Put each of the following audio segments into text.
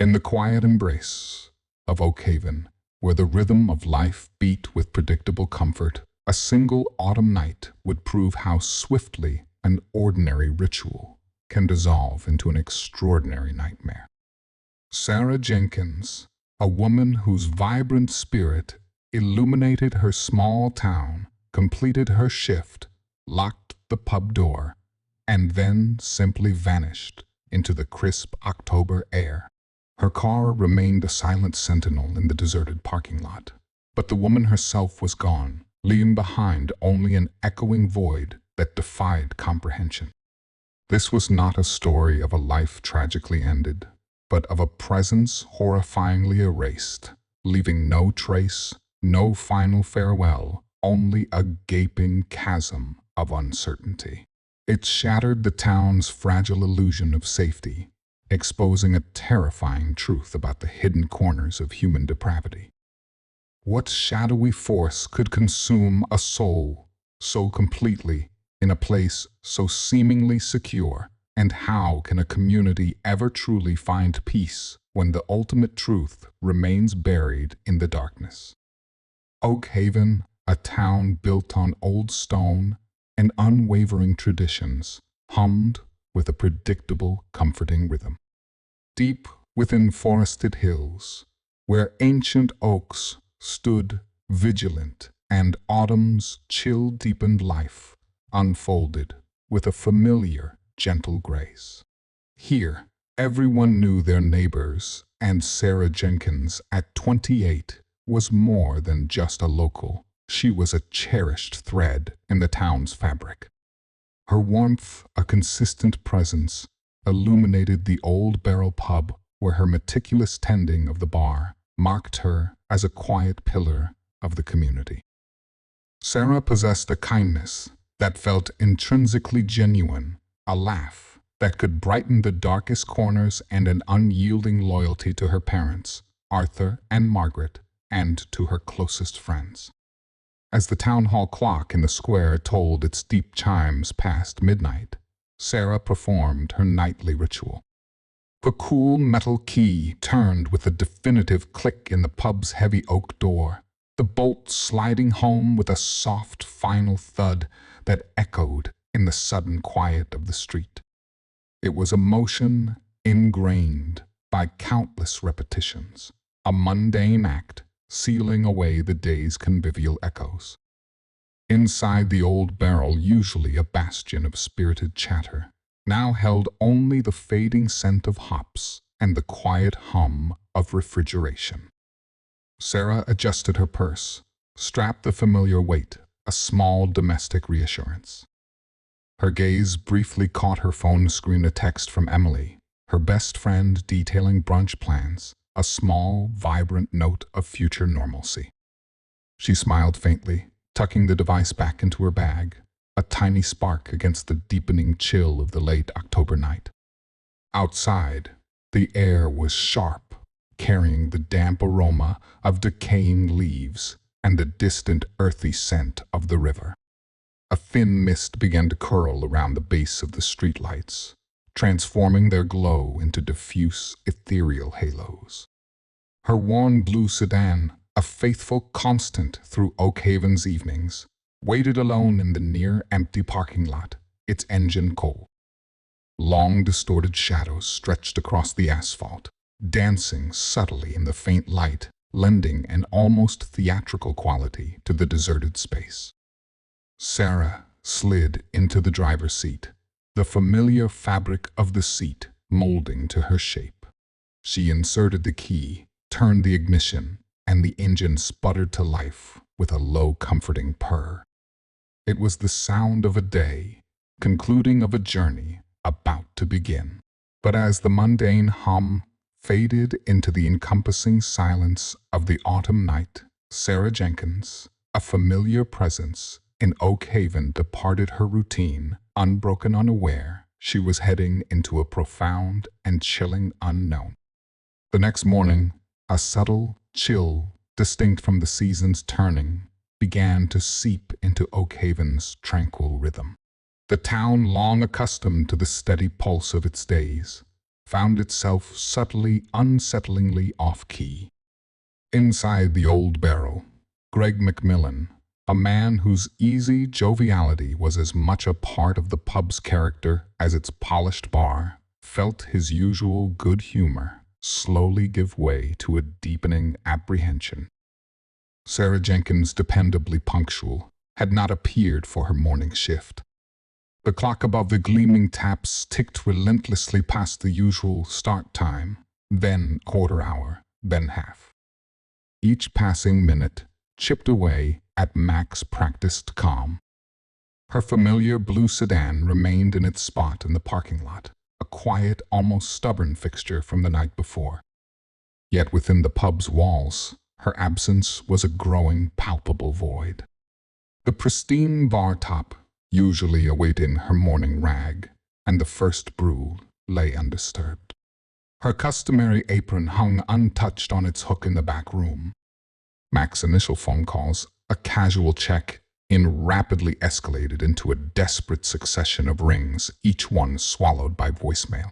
In the quiet embrace of Oak Haven, where the rhythm of life beat with predictable comfort, a single autumn night would prove how swiftly an ordinary ritual can dissolve into an extraordinary nightmare. Sarah Jenkins, a woman whose vibrant spirit illuminated her small town, completed her shift, locked the pub door, and then simply vanished into the crisp October air. Her car remained a silent sentinel in the deserted parking lot, but the woman herself was gone, leaving behind only an echoing void that defied comprehension. This was not a story of a life tragically ended, but of a presence horrifyingly erased, leaving no trace, no final farewell, only a gaping chasm of uncertainty. It shattered the town's fragile illusion of safety, exposing a terrifying truth about the hidden corners of human depravity. What shadowy force could consume a soul so completely in a place so seemingly secure? And how can a community ever truly find peace when the ultimate truth remains buried in the darkness? Oak Haven, a town built on old stone and unwavering traditions, hummed with a predictable, comforting rhythm. Deep within forested hills, where ancient oaks stood vigilant and autumn's chill-deepened life unfolded with a familiar, gentle grace. Here, everyone knew their neighbors, and Sarah Jenkins, at 28, was more than just a local. She was a cherished thread in the town's fabric. Her warmth, a consistent presence, illuminated the Old Barrel pub where her meticulous tending of the bar marked her as a quiet pillar of the community. Sarah possessed a kindness that felt intrinsically genuine, a laugh that could brighten the darkest corners, and an unyielding loyalty to her parents, Arthur and Margaret, and to her closest friends. As the town hall clock in the square tolled its deep chimes past midnight, Sarah performed her nightly ritual. The cool metal key turned with a definitive click in the pub's heavy oak door, the bolt sliding home with a soft final thud that echoed in the sudden quiet of the street. It was a motion ingrained by countless repetitions, a mundane act sealing away the day's convivial echoes. Inside the Old Barrel, usually a bastion of spirited chatter, now held only the fading scent of hops and the quiet hum of refrigeration. Sarah adjusted her purse, strapped the familiar weight, a small domestic reassurance. Her gaze briefly caught her phone screen, a text from Emily, her best friend, detailing brunch plans, a small, vibrant note of future normalcy. She smiled faintly, tucking the device back into her bag, a tiny spark against the deepening chill of the late October night. Outside, the air was sharp, carrying the damp aroma of decaying leaves and the distant earthy scent of the river. A thin mist began to curl around the base of the streetlights, transforming their glow into diffuse, ethereal halos. Her worn blue sedan, a faithful constant through Oak Haven's evenings, waited alone in the near-empty parking lot, its engine cold. Long, distorted shadows stretched across the asphalt, dancing subtly in the faint light, lending an almost theatrical quality to the deserted space. Sarah slid into the driver's seat, the familiar fabric of the seat molding to her shape. She inserted the key, turned the ignition, and the engine sputtered to life with a low, comforting purr. It was the sound of a day, concluding of a journey about to begin. But as the mundane hum faded into the encompassing silence of the autumn night, Sarah Jenkins, a familiar presence in Oak Haven, departed her routine, unbroken, unaware she was heading into a profound and chilling unknown. The next morning, a subtle chill, distinct from the season's turning, began to seep into Oak Haven's tranquil rhythm. The town, long accustomed to the steady pulse of its days, found itself subtly, unsettlingly off-key. Inside the old barrel, Greg McMillan, a man whose easy joviality was as much a part of the pub's character as its polished bar, felt his usual good humor slowly give way to a deepening apprehension. Sarah Jenkins, dependably punctual, had not appeared for her morning shift. The clock above the gleaming taps ticked relentlessly past the usual start time, then quarter hour, then half. Each passing minute chipped away at Mac's practiced calm. Her familiar blue sedan remained in its spot in the parking lot, a quiet, almost stubborn fixture from the night before. Yet within the pub's walls, her absence was a growing, palpable void. The pristine bar top, usually awaiting her morning rag, and the first brew lay undisturbed. Her customary apron hung untouched on its hook in the back room. Mac's initial phone calls, a casual check-in, rapidly escalated into a desperate succession of rings, each one swallowed by voicemail.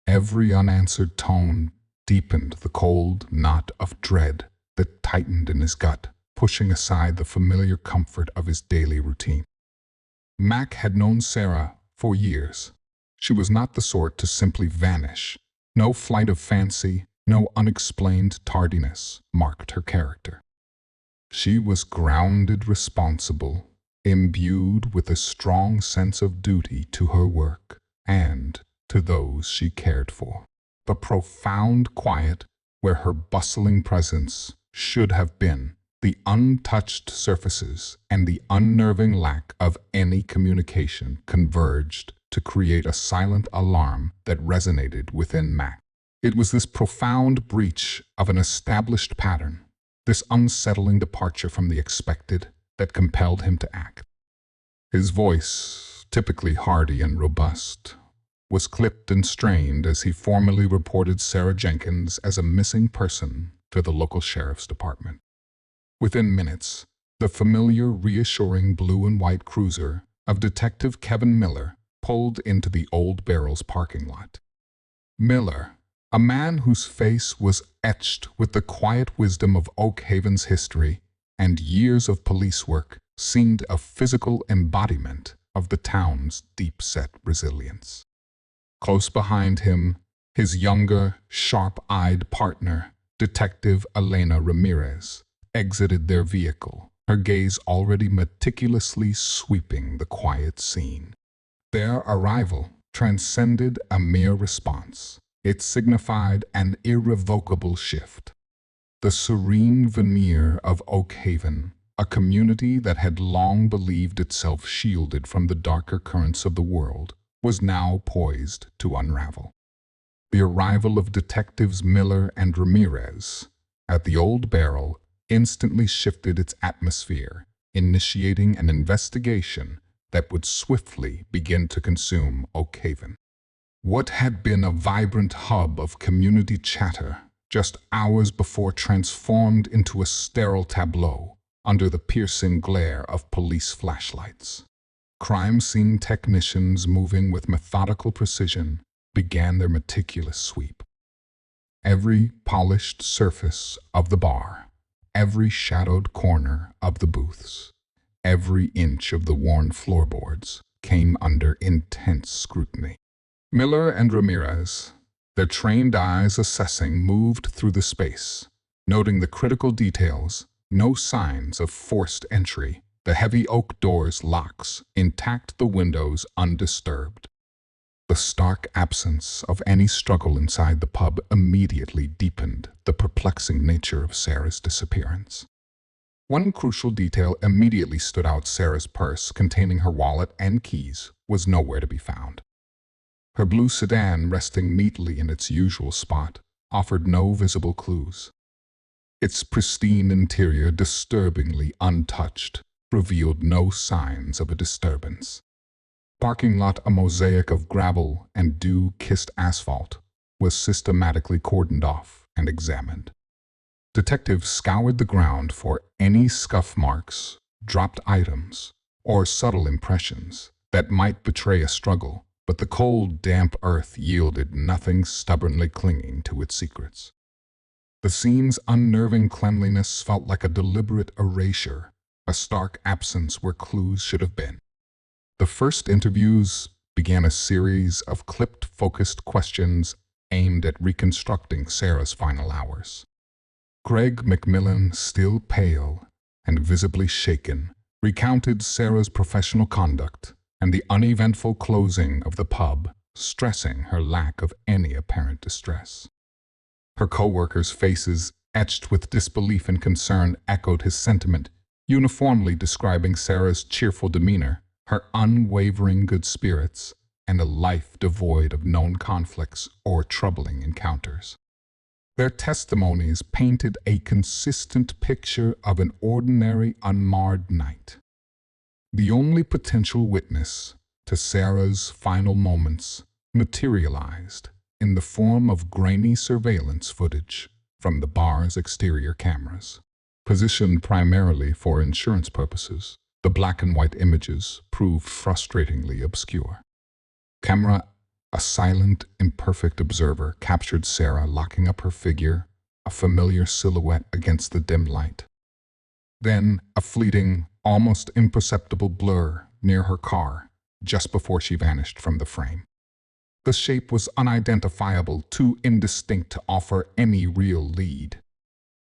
Every unanswered tone deepened the cold knot of dread that tightened in his gut, pushing aside the familiar comfort of his daily routine. Mac had known Sarah for years. She was not the sort to simply vanish. No flight of fancy, no unexplained tardiness marked her character. She was grounded, responsible, imbued with a strong sense of duty to her work and to those she cared for. The profound quiet where her bustling presence should have been, the untouched surfaces and the unnerving lack of any communication converged to create a silent alarm that resonated within Mac. It was this profound breach of an established pattern, this unsettling departure from the expected, that compelled him to act. His voice, typically hearty and robust, was clipped and strained as he formally reported Sarah Jenkins as a missing person to the local sheriff's department. Within minutes, the familiar, reassuring blue and white cruiser of Detective Kevin Miller pulled into the Old Barrel's parking lot. Miller, a man whose face was etched with the quiet wisdom of Oak Haven's history and years of police work, seemed a physical embodiment of the town's deep-set resilience. Close behind him, his younger, sharp-eyed partner, Detective Elena Ramirez, exited their vehicle, her gaze already meticulously sweeping the quiet scene. Their arrival transcended a mere response. It signified an irrevocable shift. The serene veneer of Oak Haven, a community that had long believed itself shielded from the darker currents of the world, was now poised to unravel. The arrival of Detectives Miller and Ramirez at the Old Barrel instantly shifted its atmosphere, initiating an investigation that would swiftly begin to consume Oak Haven. What had been a vibrant hub of community chatter just hours before transformed into a sterile tableau under the piercing glare of police flashlights. Crime scene technicians, moving with methodical precision, began their meticulous sweep. Every polished surface of the bar, every shadowed corner of the booths, every inch of the worn floorboards came under intense scrutiny. Miller and Ramirez, their trained eyes assessing, moved through the space, noting the critical details, no signs of forced entry, the heavy oak doors' locks intact, the windows undisturbed. The stark absence of any struggle inside the pub immediately deepened the perplexing nature of Sarah's disappearance. One crucial detail immediately stood out: Sarah's purse, containing her wallet and keys, was nowhere to be found. Her blue sedan, resting neatly in its usual spot, offered no visible clues. Its pristine interior, disturbingly untouched, revealed no signs of a disturbance. Parking lot, a mosaic of gravel and dew-kissed asphalt, was systematically cordoned off and examined. Detectives scoured the ground for any scuff marks, dropped items, or subtle impressions that might betray a struggle, But the cold, damp earth yielded nothing, stubbornly clinging to its secrets. The scene's unnerving cleanliness felt like a deliberate erasure, a stark absence where clues should have been. The first interviews began a series of clipped, focused questions aimed at reconstructing Sarah's final hours. Greg McMillan, still pale and visibly shaken, recounted Sarah's professional conduct and the uneventful closing of the pub, stressing her lack of any apparent distress. Her co-workers' faces, etched with disbelief and concern, echoed his sentiment, uniformly describing Sarah's cheerful demeanor, her unwavering good spirits, and a life devoid of known conflicts or troubling encounters. Their testimonies painted a consistent picture of an ordinary, unmarred night. The only potential witness to Sarah's final moments materialized in the form of grainy surveillance footage from the bar's exterior cameras. Positioned primarily for insurance purposes, the black and white images proved frustratingly obscure. Camera, a silent, imperfect observer, captured Sarah locking up her figure, a familiar silhouette against the dim light. Then, a fleeting, almost imperceptible blur near her car, just before she vanished from the frame. The shape was unidentifiable, too indistinct to offer any real lead.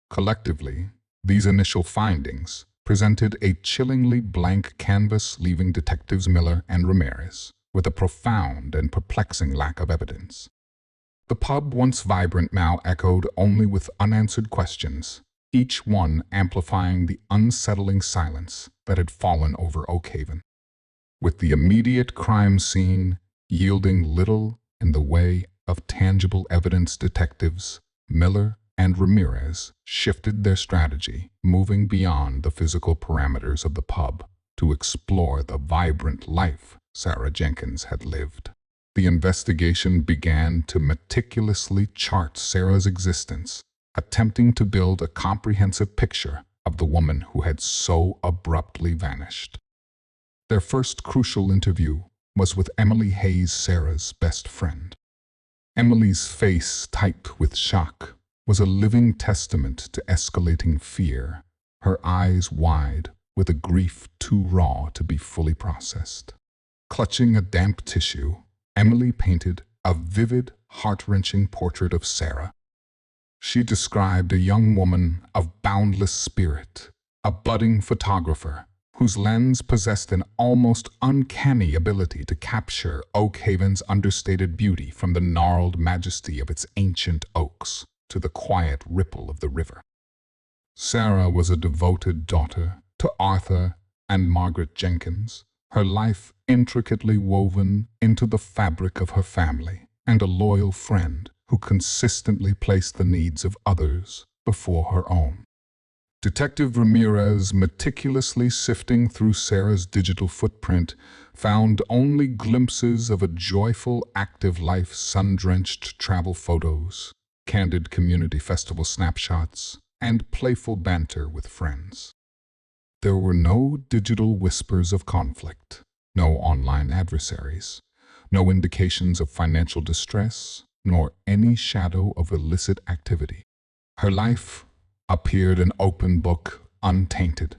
Collectively, these initial findings presented a chillingly blank canvas, leaving detectives Miller and Ramirez with a profound and perplexing lack of evidence. The pub, once vibrant, now echoed only with unanswered questions, each one amplifying the unsettling silence that had fallen over Oakhaven. With the immediate crime scene yielding little in the way of tangible evidence, detectives Miller and Ramirez shifted their strategy, moving beyond the physical parameters of the pub to explore the vibrant life Sarah Jenkins had lived. The investigation began to meticulously chart Sarah's existence, attempting to build a comprehensive picture of the woman who had so abruptly vanished. Their first crucial interview was with Emily Hayes, Sarah's best friend. Emily's face, tight with shock, was a living testament to escalating fear, her eyes wide with a grief too raw to be fully processed. Clutching a damp tissue, Emily painted a vivid, heart-wrenching portrait of Sarah. She described a young woman of boundless spirit, a budding photographer whose lens possessed an almost uncanny ability to capture Oakhaven's understated beauty, from the gnarled majesty of its ancient oaks to the quiet ripple of the river. Sarah was a devoted daughter to Arthur and Margaret Jenkins, her life intricately woven into the fabric of her family, and a loyal friend who consistently placed the needs of others before her own. Detective Ramirez, meticulously sifting through Sarah's digital footprint, found only glimpses of a joyful, active life, sun-drenched travel photos, candid community festival snapshots, and playful banter with friends. There were no digital whispers of conflict, no online adversaries, no indications of financial distress, nor any shadow of illicit activity. Her life appeared an open book, untainted.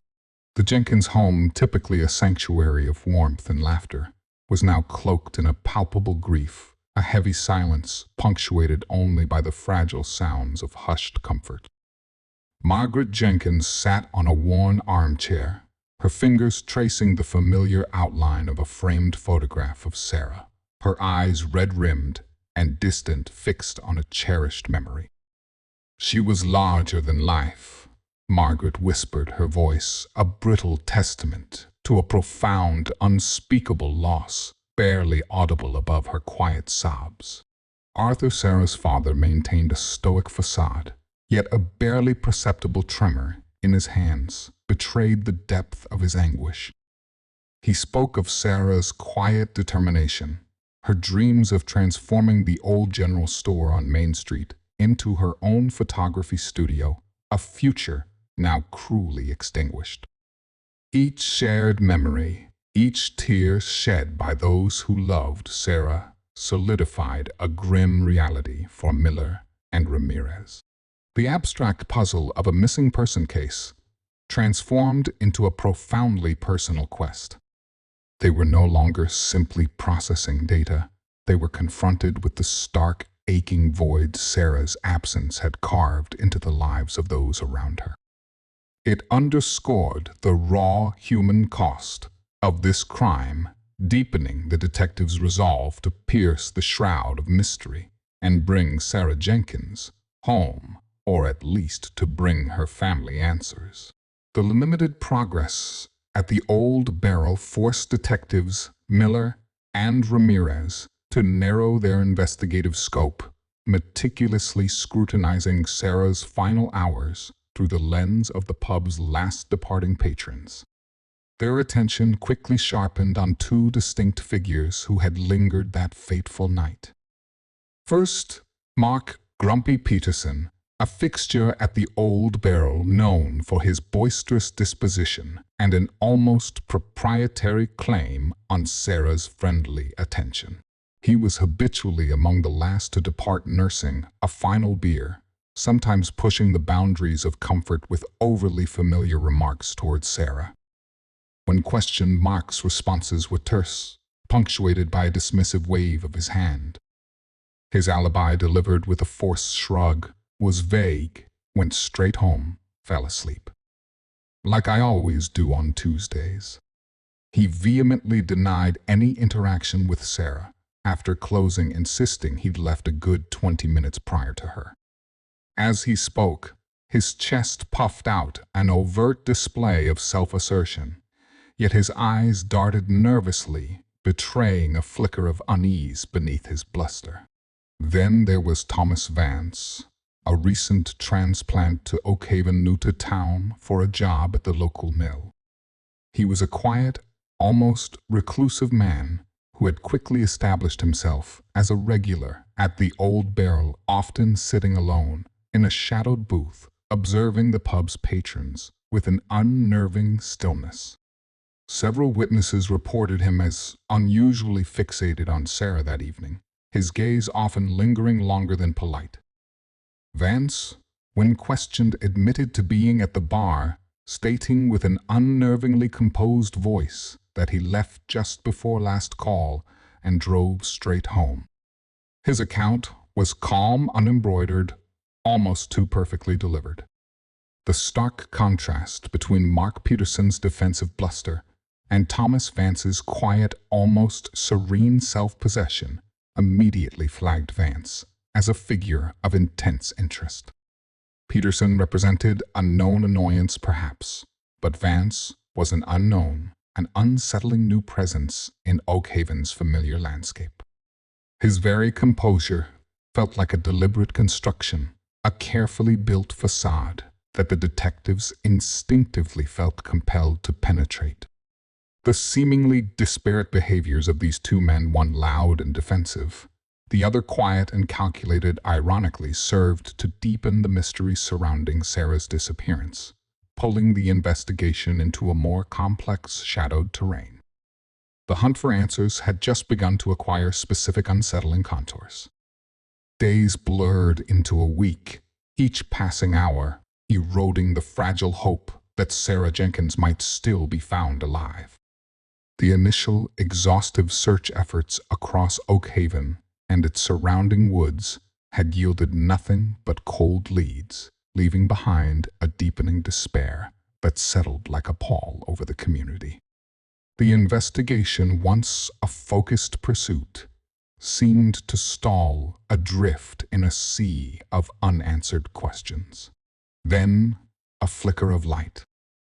The Jenkins home, typically a sanctuary of warmth and laughter, was now cloaked in a palpable grief, a heavy silence punctuated only by the fragile sounds of hushed comfort. Margaret Jenkins sat on a worn armchair, her fingers tracing the familiar outline of a framed photograph of Sarah, her eyes red-rimmed and distant, fixed on a cherished memory. She was larger than life, Margaret whispered, her voice a brittle testament to a profound, unspeakable loss, barely audible above her quiet sobs. Arthur, Sarah's father, maintained a stoic facade, yet a barely perceptible tremor in his hands betrayed the depth of his anguish. He spoke of Sarah's quiet determination, her dreams of transforming the old general store on Main Street into her own photography studio, a future now cruelly extinguished. Each shared memory, Each tear shed by those who loved Sarah solidified a grim reality for Miller and Ramirez. The abstract puzzle of a missing person case transformed into a profoundly personal quest. They were no longer simply processing data. They were confronted with the stark, aching void Sarah's absence had carved into the lives of those around her. It underscored the raw human cost of this crime, deepening the detective's resolve to pierce the shroud of mystery and bring Sarah Jenkins home, or at least to bring her family answers. The limited progress at the Old Barrel forced detectives Miller and Ramirez to narrow their investigative scope, meticulously scrutinizing Sarah's final hours through the lens of the pub's last departing patrons. Their attention quickly sharpened on two distinct figures who had lingered that fateful night. First, Mark "Grumpy" Peterson, a fixture at the Old Barrel known for his boisterous disposition and an almost proprietary claim on Sarah's friendly attention. He was habitually among the last to depart, nursing a final beer, sometimes pushing the boundaries of comfort with overly familiar remarks towards Sarah. When questioned, Mark's responses were terse, punctuated by a dismissive wave of his hand. His alibi, delivered with a forced shrug, was vague, went straight home, fell asleep. Like I always do on Tuesdays. He vehemently denied any interaction with Sarah, after closing, insisting he'd left a good 20 minutes prior to her. As he spoke, his chest puffed out, an overt display of self-assertion, yet his eyes darted nervously, betraying a flicker of unease beneath his bluster. Then there was Thomas Vance, a recent transplant to Oakhaven, new to town for a job at the local mill. He was a quiet, almost reclusive man who had quickly established himself as a regular at the Old Barrel, often sitting alone in a shadowed booth, observing the pub's patrons with an unnerving stillness. Several witnesses reported him as unusually fixated on Sarah that evening, his gaze often lingering longer than polite. Vance, when questioned, admitted to being at the bar, stating with an unnervingly composed voice that he left just before last call and drove straight home. His account was calm, unembroidered, almost too perfectly delivered. The stark contrast between Mark Peterson's defensive bluster and Thomas Vance's quiet, almost serene self-possession immediately flagged Vance as a figure of intense interest. Peterson represented a known annoyance, perhaps, but Vance was an unknown, an unsettling new presence in Oakhaven's familiar landscape. His very composure felt like a deliberate construction, a carefully built facade that the detectives instinctively felt compelled to penetrate. The seemingly disparate behaviors of these two men, one loud and defensive, the other quiet and calculated, ironically served to deepen the mystery surrounding Sarah's disappearance, pulling the investigation into a more complex, shadowed terrain. The hunt for answers had just begun to acquire specific, unsettling contours. Days blurred into a week, each passing hour eroding the fragile hope that Sarah Jenkins might still be found alive. The initial exhaustive search efforts across Oakhaven and its surrounding woods had yielded nothing but cold leads, leaving behind a deepening despair that settled like a pall over the community. The investigation, once a focused pursuit, seemed to stall adrift in a sea of unanswered questions. Then a flicker of light,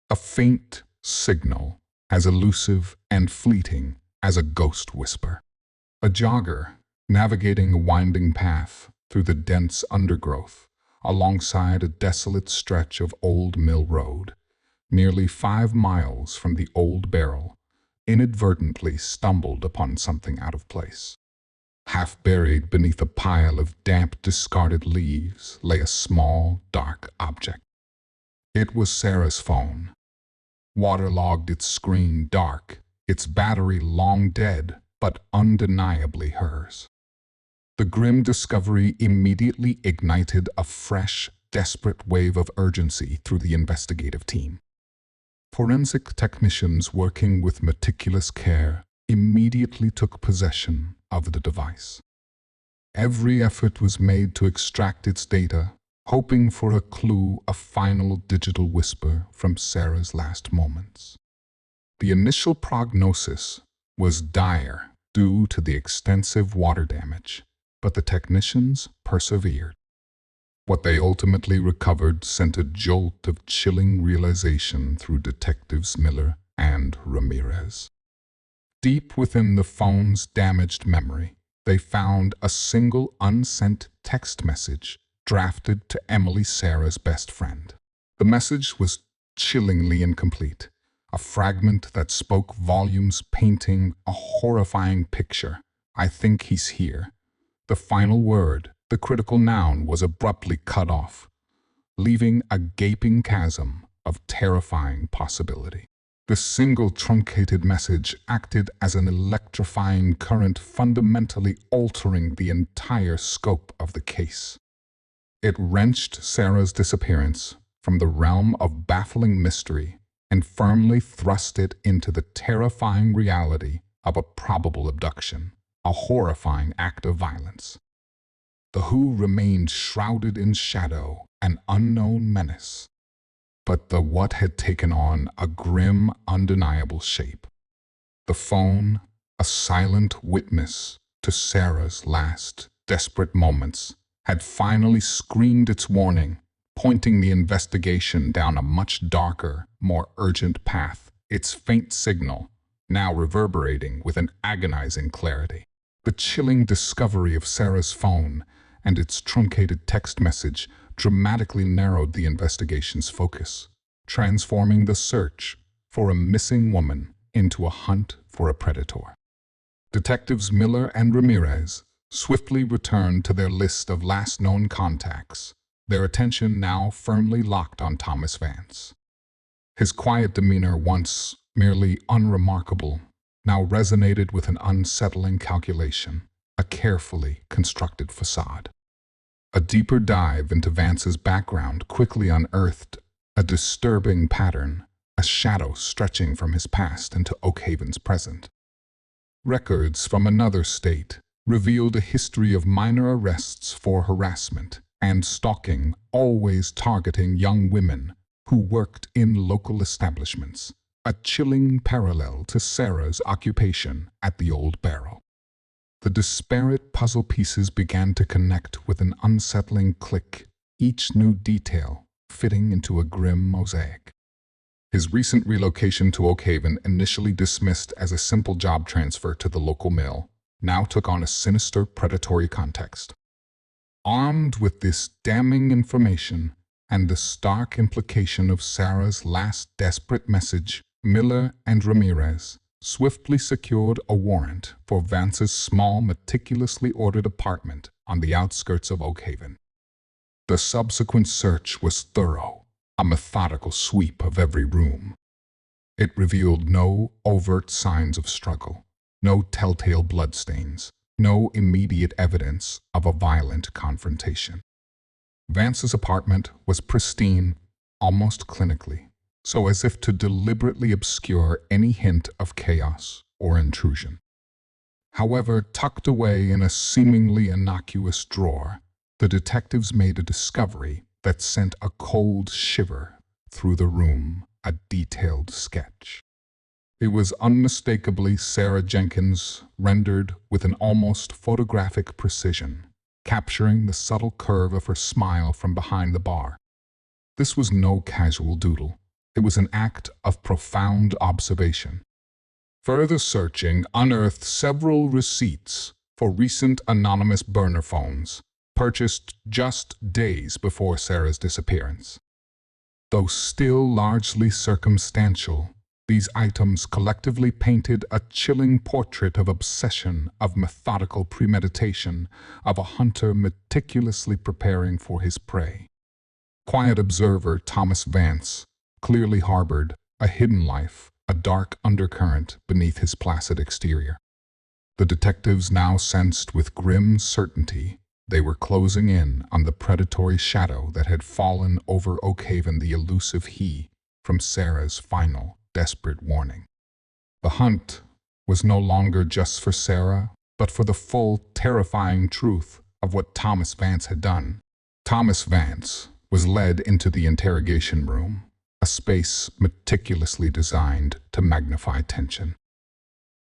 a faint signal as elusive and fleeting as a ghost whisper. A jogger navigating a winding path through the dense undergrowth alongside a desolate stretch of Old Mill Road, nearly 5 miles from the Old Barrel, inadvertently stumbled upon something out of place. Half buried beneath a pile of damp, discarded leaves lay a small, dark object. It was Sarah's phone. Waterlogged, its screen dark, its battery long dead, but undeniably hers. The grim discovery immediately ignited a fresh, desperate wave of urgency through the investigative team. Forensic technicians working with meticulous care immediately took possession of the device. Every effort was made to extract its data, hoping for a clue, a final digital whisper from Sarah's last moments. The initial prognosis was dire due to the extensive water damage, but the technicians persevered. What they ultimately recovered sent a jolt of chilling realization through Detectives Miller and Ramirez. Deep within the phone's damaged memory, they found a single unsent text message drafted to Emily, Sarah's best friend. The message was chillingly incomplete, a fragment that spoke volumes, painting a horrifying picture. "I think he's here." The final word, the critical noun, was abruptly cut off, leaving a gaping chasm of terrifying possibility. The single truncated message acted as an electrifying current, fundamentally altering the entire scope of the case. It wrenched Sarah's disappearance from the realm of baffling mystery and firmly thrust it into the terrifying reality of a probable abduction, a horrifying act of violence. The Who remained shrouded in shadow, an unknown menace. But the what had taken on a grim, undeniable shape. The phone, a silent witness to Sarah's last desperate moments, had finally screamed its warning, pointing the investigation down a much darker, more urgent path, its faint signal now reverberating with an agonizing clarity. The chilling discovery of Sarah's phone and its truncated text message dramatically narrowed the investigation's focus, transforming the search for a missing woman into a hunt for a predator. Detectives Miller and Ramirez swiftly returned to their list of last known contacts, their attention now firmly locked on Thomas Vance. His quiet demeanor, once merely unremarkable, now resonated with an unsettling calculation, a carefully constructed facade. A deeper dive into Vance's background quickly unearthed a disturbing pattern, a shadow stretching from his past into Oakhaven's present. Records from another state revealed a history of minor arrests for harassment and stalking, always targeting young women who worked in local establishments, a chilling parallel to Sarah's occupation at the Old Barrel. The disparate puzzle pieces began to connect with an unsettling click, each new detail fitting into a grim mosaic. His recent relocation to Oakhaven, initially dismissed as a simple job transfer to the local mill, now took on a sinister, predatory context. Armed with this damning information and the stark implication of Sarah's last desperate message, Miller and Ramirez swiftly secured a warrant for Vance's small, meticulously ordered apartment on the outskirts of Oakhaven. The subsequent search was thorough, a methodical sweep of every room. It revealed no overt signs of struggle, no telltale bloodstains, no immediate evidence of a violent confrontation. Vance's apartment was pristine, almost clinically, so as if to deliberately obscure any hint of chaos or intrusion. However, tucked away in a seemingly innocuous drawer, the detectives made a discovery that sent a cold shiver through the room, a detailed sketch. It was unmistakably Sarah Jenkins, rendered with an almost photographic precision, capturing the subtle curve of her smile from behind the bar. This was no casual doodle. It was an act of profound observation. Further searching unearthed several receipts for recent anonymous burner phones, purchased just days before Sarah's disappearance. Though still largely circumstantial, these items collectively painted a chilling portrait of obsession, of methodical premeditation, of a hunter meticulously preparing for his prey. Quiet observer Thomas Vance clearly harbored a hidden life, a dark undercurrent beneath his placid exterior. The detectives now sensed with grim certainty they were closing in on the predatory shadow that had fallen over Oakhaven, the elusive he from Sarah's final, desperate warning. The hunt was no longer just for Sarah, but for the full, terrifying truth of what Thomas Vance had done. Thomas Vance was led into the interrogation room, a space meticulously designed to magnify tension.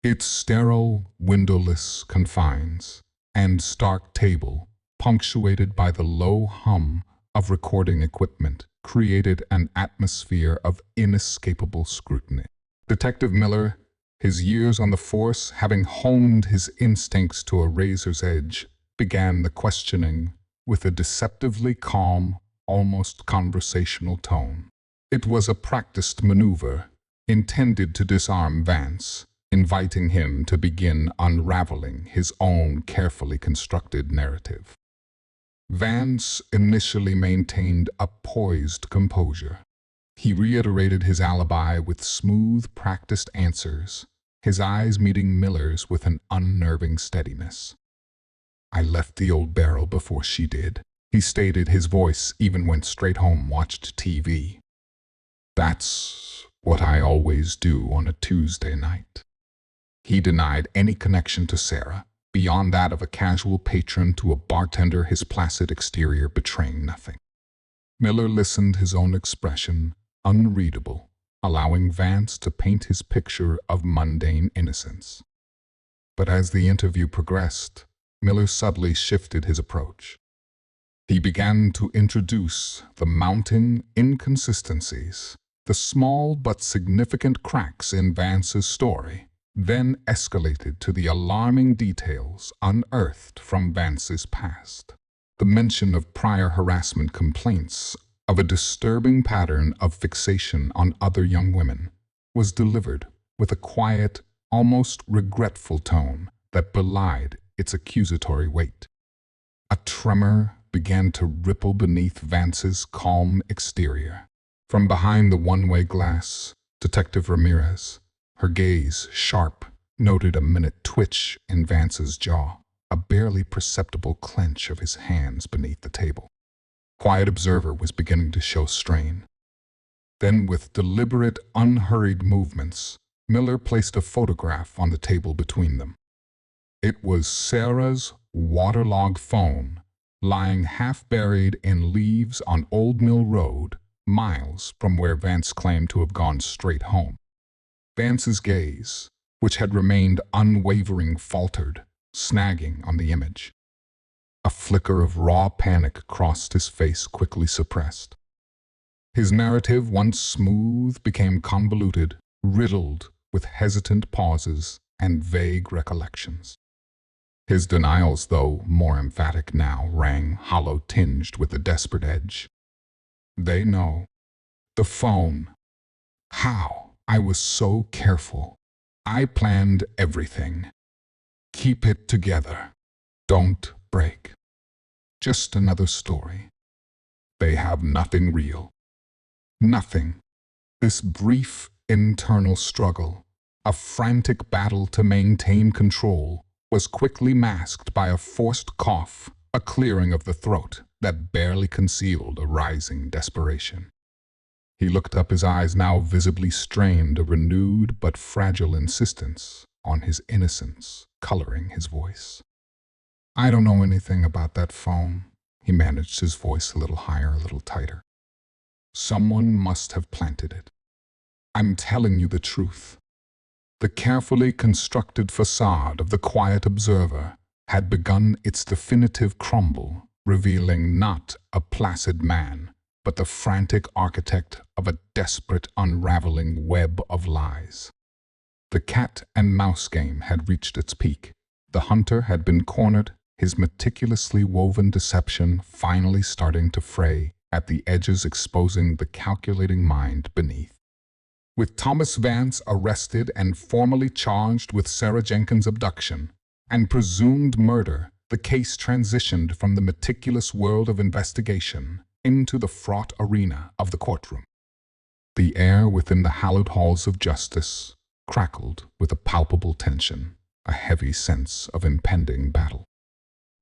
Its sterile, windowless confines and stark table, punctuated by the low hum of recording equipment, created an atmosphere of inescapable scrutiny. Detective Miller, his years on the force having honed his instincts to a razor's edge, began the questioning with a deceptively calm, almost conversational tone. It was a practiced maneuver intended to disarm Vance, inviting him to begin unraveling his own carefully constructed narrative. Vance initially maintained a poised composure. He reiterated his alibi with smooth, practiced answers, his eyes meeting Miller's with an unnerving steadiness. "I left the old barrel before she did," he stated, his voice even went straight home, watched TV. "That's what I always do on a Tuesday night." He denied any connection to Sarah, beyond that of a casual patron to a bartender, his placid exterior betraying nothing. Miller listened, his own expression unreadable, allowing Vance to paint his picture of mundane innocence. But as the interview progressed, Miller subtly shifted his approach. He began to introduce the mounting inconsistencies, the small but significant cracks in Vance's story, then escalated to the alarming details unearthed from Vance's past. The mention of prior harassment complaints, of a disturbing pattern of fixation on other young women, was delivered with a quiet, almost regretful tone that belied its accusatory weight. A tremor began to ripple beneath Vance's calm exterior. From behind the one-way glass, Detective Ramirez, her gaze sharp, noted a minute twitch in Vance's jaw, a barely perceptible clench of his hands beneath the table. Quiet observer was beginning to show strain. Then, with deliberate, unhurried movements, Miller placed a photograph on the table between them. It was Sarah's waterlogged phone, lying half-buried in leaves on Old Mill Road, miles from where Vance claimed to have gone straight home. Vance's gaze, which had remained unwavering, faltered, snagging on the image. A flicker of raw panic crossed his face, quickly suppressed. His narrative, once smooth, became convoluted, riddled with hesitant pauses and vague recollections. His denials, though more emphatic now, rang hollow, tinged with a desperate edge. "They know. The phone. How? I was so careful. I planned everything. Keep it together. Don't break. Just another story. They have nothing real. Nothing." This brief internal struggle, a frantic battle to maintain control, was quickly masked by a forced cough, a clearing of the throat that barely concealed a rising desperation. He looked up, his eyes now visibly strained, a renewed but fragile insistence on his innocence coloring his voice. "I don't know anything about that phone," he managed, his voice a little higher, a little tighter. "Someone must have planted it. I'm telling you the truth." The carefully constructed facade of the quiet observer had begun its definitive crumble, revealing not a placid man, but the frantic architect of a desperate, unraveling web of lies. The cat-and-mouse game had reached its peak. The hunter had been cornered, his meticulously woven deception finally starting to fray at the edges, exposing the calculating mind beneath. With Thomas Vance arrested and formally charged with Sarah Jenkins' abduction and presumed murder, the case transitioned from the meticulous world of investigation into the fraught arena of the courtroom. The air within the hallowed halls of justice crackled with a palpable tension, a heavy sense of impending battle.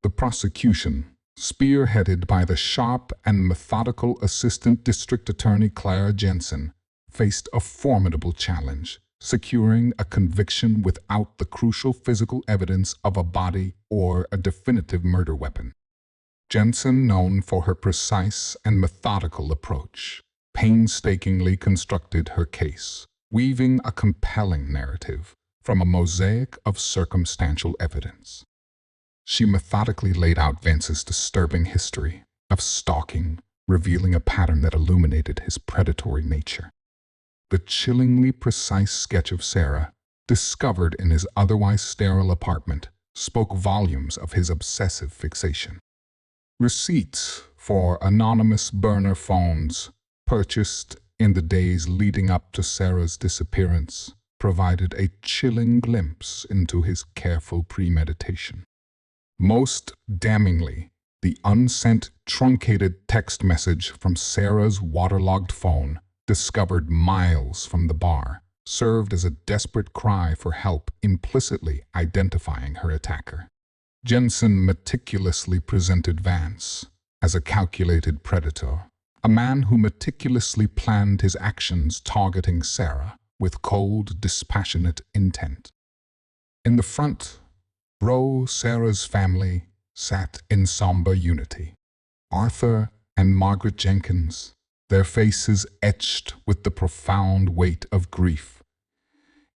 The prosecution, spearheaded by the sharp and methodical Assistant District Attorney Clara Jensen, faced a formidable challenge, securing a conviction without the crucial physical evidence of a body or a definitive murder weapon. Jensen, known for her precise and methodical approach, painstakingly constructed her case, weaving a compelling narrative from a mosaic of circumstantial evidence. She methodically laid out Vance's disturbing history of stalking, revealing a pattern that illuminated his predatory nature. The chillingly precise sketch of Sarah, discovered in his otherwise sterile apartment, spoke volumes of his obsessive fixation. Receipts for anonymous burner phones, purchased in the days leading up to Sarah's disappearance, provided a chilling glimpse into his careful premeditation. Most damningly, the unsent, truncated text message from Sarah's waterlogged phone, discovered miles from the bar, served as a desperate cry for help, implicitly identifying her attacker. Jensen meticulously presented Vance as a calculated predator, a man who meticulously planned his actions targeting Sarah with cold, dispassionate intent. In the front row, Sarah's family sat in somber unity. Arthur and Margaret Jenkins, their faces etched with the profound weight of grief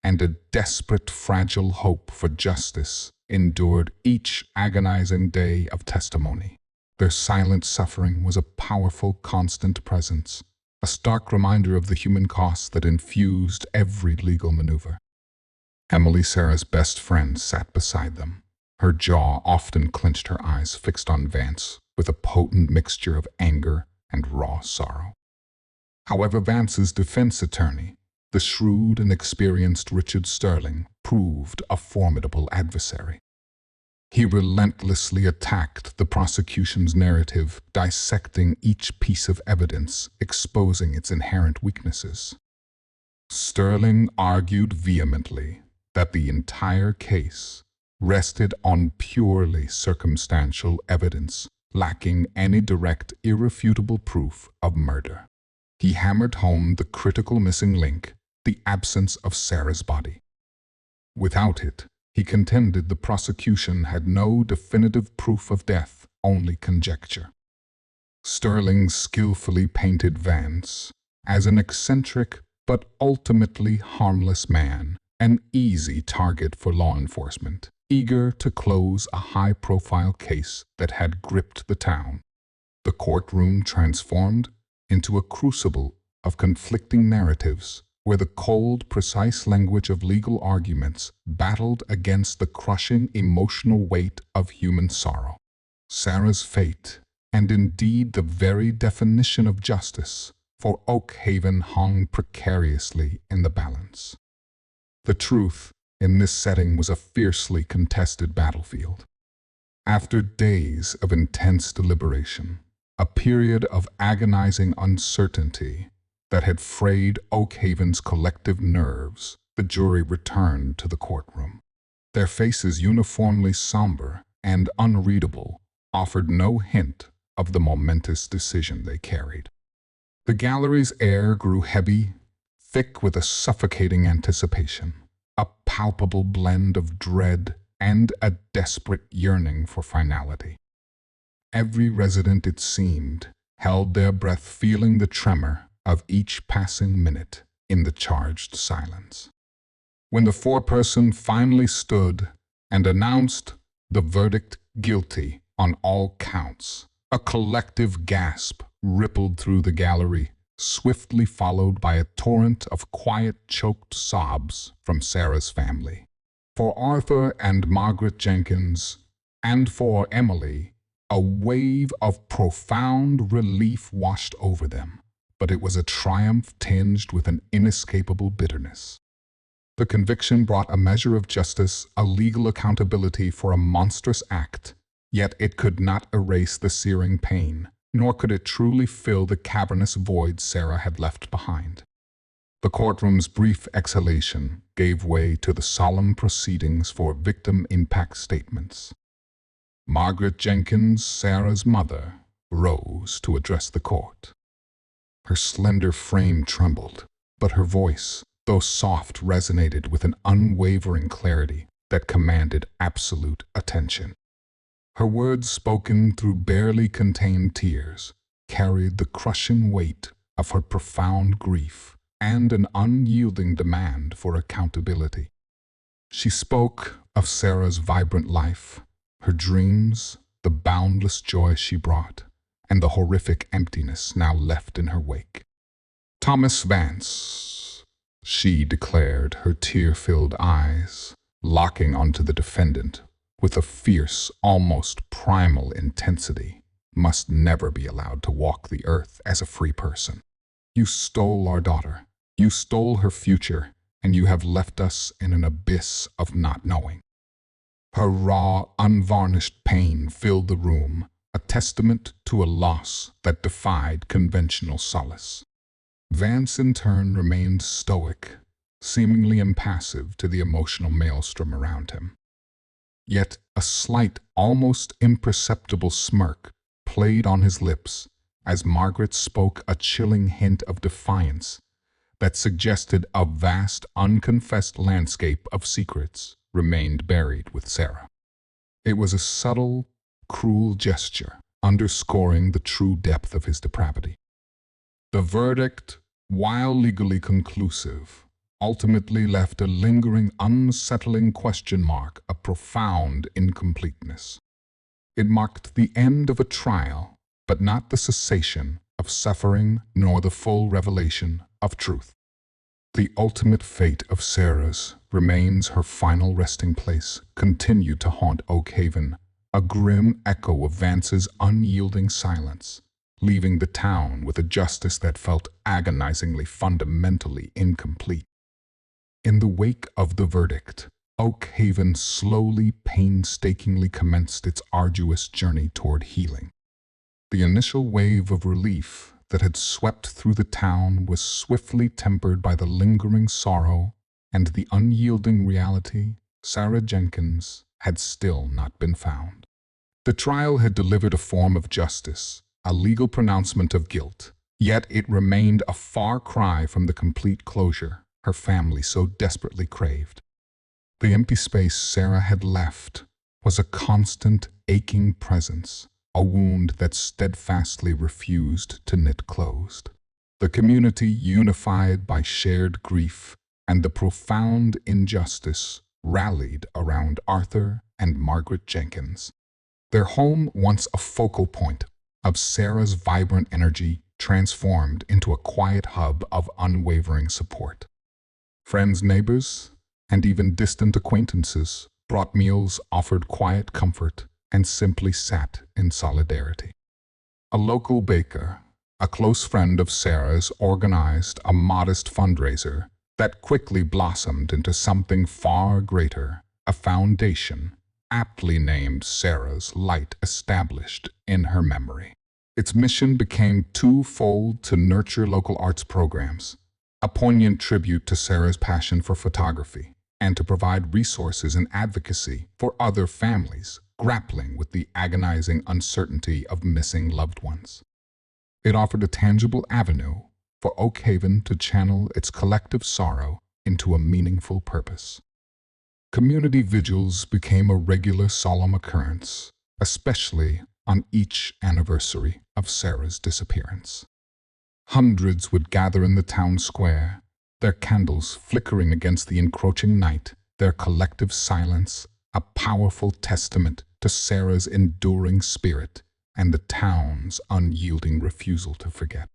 and a desperate, fragile hope for justice, endured each agonizing day of testimony. Their silent suffering was a powerful, constant presence, a stark reminder of the human cost that infused every legal maneuver. Emily, Sarah's best friend, sat beside them. Her jaw often clenched, her eyes fixed on Vance with a potent mixture of anger and raw sorrow. However, Vance's defense attorney, the shrewd and experienced Richard Sterling, proved a formidable adversary. He relentlessly attacked the prosecution's narrative, dissecting each piece of evidence, exposing its inherent weaknesses. Sterling argued vehemently that the entire case rested on purely circumstantial evidence, lacking any direct, irrefutable proof of murder. He hammered home the critical missing link, the absence of Sarah's body. Without it, he contended the prosecution had no definitive proof of death, only conjecture. Sterling skillfully painted Vance as an eccentric but ultimately harmless man, an easy target for law enforcement, eager to close a high-profile case that had gripped the town. The courtroom transformed into a crucible of conflicting narratives, where the cold, precise language of legal arguments battled against the crushing emotional weight of human sorrow. Sarah's fate, and indeed the very definition of justice, for Oak Haven hung precariously in the balance. The truth in this setting was a fiercely contested battlefield. After days of intense deliberation, a period of agonizing uncertainty that had frayed Oak Haven's collective nerves, the jury returned to the courtroom. Their faces, uniformly somber and unreadable, offered no hint of the momentous decision they carried. The gallery's air grew heavy, thick with a suffocating anticipation, a palpable blend of dread and a desperate yearning for finality. Every resident, it seemed, held their breath, feeling the tremor of each passing minute in the charged silence. When the foreperson finally stood and announced the verdict guilty on all counts, a collective gasp rippled through the gallery, swiftly followed by a torrent of quiet, choked sobs from Sarah's family. For Arthur and Margaret Jenkins, and for Emily, a wave of profound relief washed over them, but it was a triumph tinged with an inescapable bitterness. The conviction brought a measure of justice, a legal accountability for a monstrous act, yet it could not erase the searing pain, nor could it truly fill the cavernous void Sarah had left behind. The courtroom's brief exhalation gave way to the solemn proceedings for victim impact statements. Margaret Jenkins, Sarah's mother, rose to address the court. Her slender frame trembled, but her voice, though soft, resonated with an unwavering clarity that commanded absolute attention. Her words, spoken through barely contained tears, carried the crushing weight of her profound grief and an unyielding demand for accountability. She spoke of Sarah's vibrant life, her dreams, the boundless joy she brought, and the horrific emptiness now left in her wake. Thomas Vance, she declared, her tear-filled eyes locking onto the defendant with a fierce, almost primal intensity, must never be allowed to walk the earth as a free person. You stole our daughter, you stole her future, and you have left us in an abyss of not knowing. Her raw, unvarnished pain filled the room, a testament to a loss that defied conventional solace. Vance, in turn, remained stoic, seemingly impassive to the emotional maelstrom around him. Yet a slight, almost imperceptible smirk played on his lips as Margaret spoke, a chilling hint of defiance that suggested a vast, unconfessed landscape of secrets remained buried with Sarah. It was a subtle, cruel gesture, underscoring the true depth of his depravity. The verdict, while legally conclusive, ultimately left a lingering, unsettling question mark, a profound incompleteness. It marked the end of a trial, but not the cessation of suffering nor the full revelation of truth. The ultimate fate of Sarah's remains her final resting place, continued to haunt Oak Haven, a grim echo of Vance's unyielding silence, leaving the town with a justice that felt agonizingly, fundamentally incomplete. In the wake of the verdict, Oak Haven slowly, painstakingly commenced its arduous journey toward healing. The initial wave of relief that had swept through the town was swiftly tempered by the lingering sorrow and the unyielding reality Sarah Jenkins had still not been found. The trial had delivered a form of justice, a legal pronouncement of guilt, yet it remained a far cry from the complete closure her family so desperately craved. The empty space Sarah had left was a constant, aching presence, a wound that steadfastly refused to knit closed. The community, unified by shared grief and the profound injustice, rallied around Arthur and Margaret Jenkins. Their home, once a focal point of Sarah's vibrant energy, transformed into a quiet hub of unwavering support. Friends, neighbors, and even distant acquaintances brought meals, offered quiet comfort, and simply sat in solidarity. A local baker, a close friend of Sarah's, organized a modest fundraiser that quickly blossomed into something far greater, a foundation aptly named Sarah's Light, established in her memory. Its mission became twofold: to nurture local arts programs, a poignant tribute to Sarah's passion for photography, and to provide resources and advocacy for other families grappling with the agonizing uncertainty of missing loved ones. It offered a tangible avenue for Oak Haven to channel its collective sorrow into a meaningful purpose. Community vigils became a regular, solemn occurrence, especially on each anniversary of Sarah's disappearance. Hundreds would gather in the town square, their candles flickering against the encroaching night, their collective silence a powerful testament to Sarah's enduring spirit and the town's unyielding refusal to forget.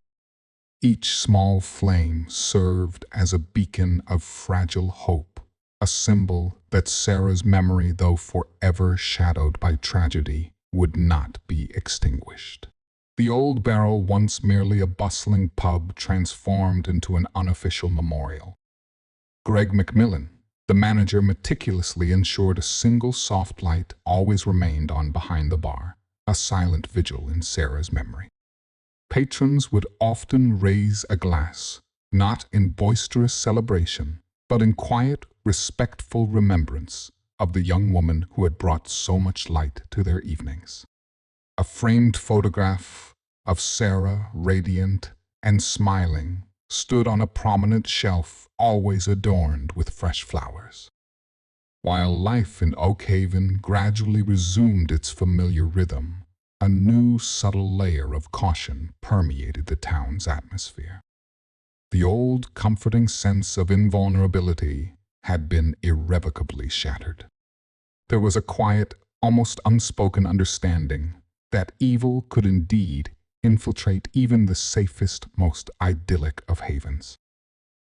Each small flame served as a beacon of fragile hope, a symbol that Sarah's memory, though forever shadowed by tragedy, would not be extinguished. The Old Barrel, once merely a bustling pub, transformed into an unofficial memorial. Greg McMillan, the manager, meticulously ensured a single soft light always remained on behind the bar, a silent vigil in Sarah's memory. Patrons would often raise a glass, not in boisterous celebration, but in quiet, respectful remembrance of the young woman who had brought so much light to their evenings. A framed photograph of Sarah, radiant and smiling, stood on a prominent shelf always adorned with fresh flowers. While life in Oakhaven gradually resumed its familiar rhythm, a new subtle layer of caution permeated the town's atmosphere. The old comforting sense of invulnerability had been irrevocably shattered. There was a quiet, almost unspoken understanding that evil could indeed infiltrate even the safest, most idyllic of havens.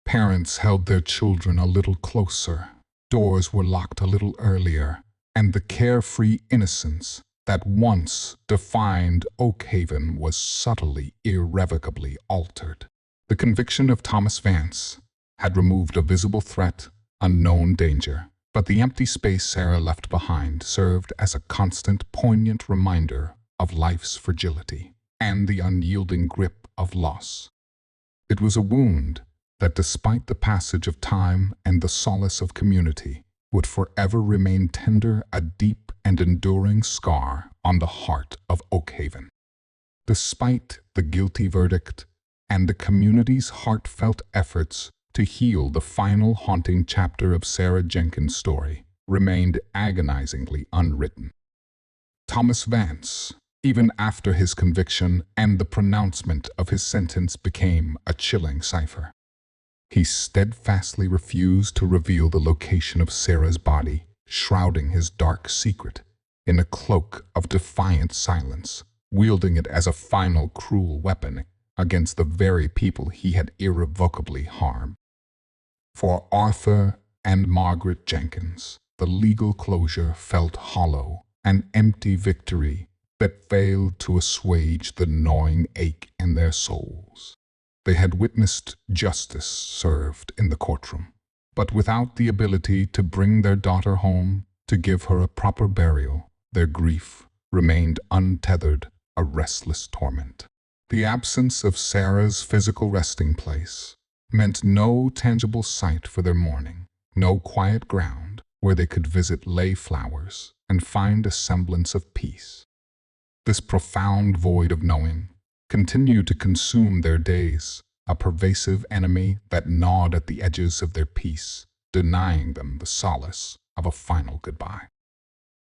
Parents held their children a little closer, doors were locked a little earlier, and the carefree innocence that once defined Oakhaven was subtly, irrevocably altered. The conviction of Thomas Vance had removed a visible threat, a known danger, but the empty space Sarah left behind served as a constant, poignant reminder of life's fragility and the unyielding grip of loss. It was a wound that, despite the passage of time and the solace of community, would forever remain tender, a deep and enduring scar on the heart of Oakhaven. Despite the guilty verdict and the community's heartfelt efforts to heal, the final haunting chapter of Sarah Jenkins' story remained agonizingly unwritten. Thomas Vance, even after his conviction and the pronouncement of his sentence, became a chilling cipher. He steadfastly refused to reveal the location of Sarah's body, shrouding his dark secret in a cloak of defiant silence, wielding it as a final cruel weapon against the very people he had irrevocably harmed. For Arthur and Margaret Jenkins, the legal closure felt hollow, an empty victory that failed to assuage the gnawing ache in their souls. They had witnessed justice served in the courtroom, but without the ability to bring their daughter home to give her a proper burial, their grief remained untethered, a restless torment. The absence of Sarah's physical resting place meant no tangible site for their mourning, no quiet ground where they could visit, lay flowers, and find a semblance of peace. This profound void of knowing continued to consume their days, a pervasive enemy that gnawed at the edges of their peace, denying them the solace of a final goodbye.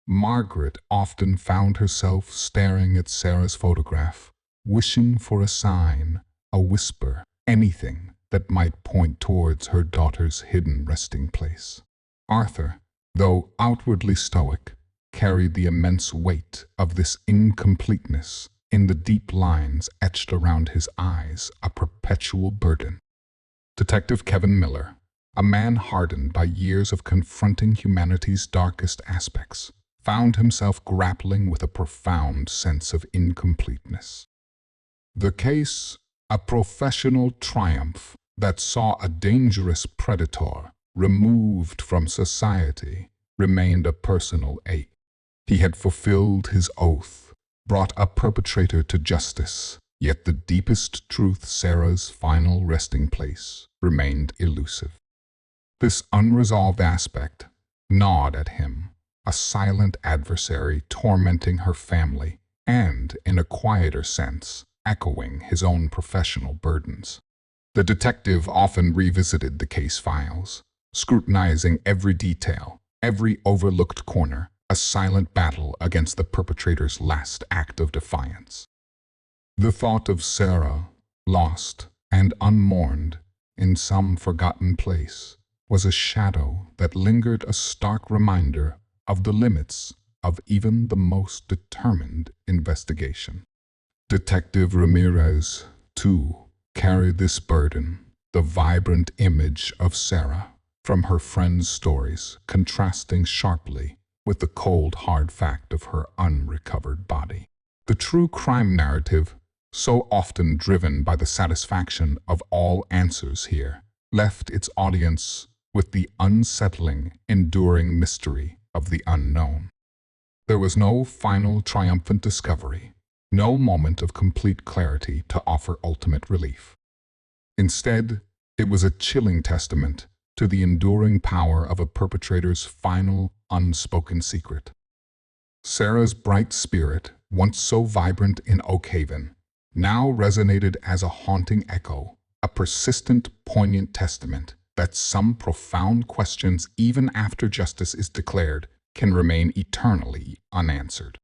Margaret often found herself staring at Sarah's photograph, wishing for a sign, a whisper, anything that might point towards her daughter's hidden resting place. Arthur, though outwardly stoic, carried the immense weight of this incompleteness in the deep lines etched around his eyes, a perpetual burden. Detective Kevin Miller, a man hardened by years of confronting humanity's darkest aspects, found himself grappling with a profound sense of incompleteness. The case, a professional triumph that saw a dangerous predator removed from society, remained a personal ache. He had fulfilled his oath, brought a perpetrator to justice, yet the deepest truth, Sarah's final resting place, remained elusive. This unresolved aspect gnawed at him, a silent adversary tormenting her family and, in a quieter sense, echoing his own professional burdens. The detective often revisited the case files, scrutinizing every detail, every overlooked corner, a silent battle against the perpetrator's last act of defiance. The thought of Sarah, lost and unmourned in some forgotten place, was a shadow that lingered, a stark reminder of the limits of even the most determined investigation. Detective Ramirez, too, carried this burden, the vibrant image of Sarah from her friend's stories contrasting sharply with the cold, hard fact of her unrecovered body. The true crime narrative, so often driven by the satisfaction of all answers here, left its audience with the unsettling, enduring mystery of the unknown. There was no final triumphant discovery, no moment of complete clarity to offer ultimate relief. Instead, It was a chilling testament to the enduring power of a perpetrator's final, unspoken secret. Sarah's bright spirit, once so vibrant in Oakhaven, now resonated as a haunting echo, a persistent, poignant testament that some profound questions, even after justice is declared, can remain eternally unanswered.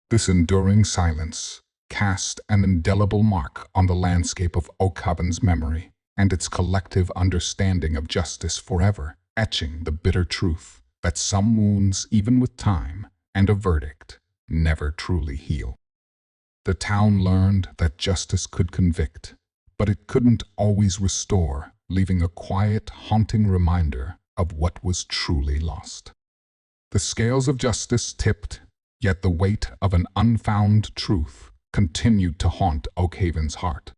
This enduring silence cast an indelible mark on the landscape of Oakhaven's memory and its collective understanding of justice, forever etching the bitter truth that some wounds, even with time and a verdict, never truly heal. The town learned that justice could convict, but it couldn't always restore, leaving a quiet, haunting reminder of what was truly lost. The scales of justice tipped, yet the weight of an unfound truth continued to haunt Oakhaven's heart.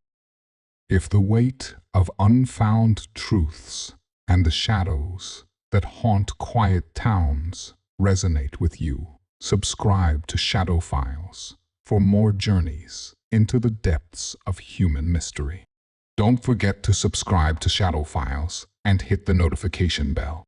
If the weight of unfound truths and the shadows that haunt quiet towns resonate with you, subscribe to Shadow Files for more journeys into the depths of human mystery. Don't forget to subscribe to Shadow Files and hit the notification bell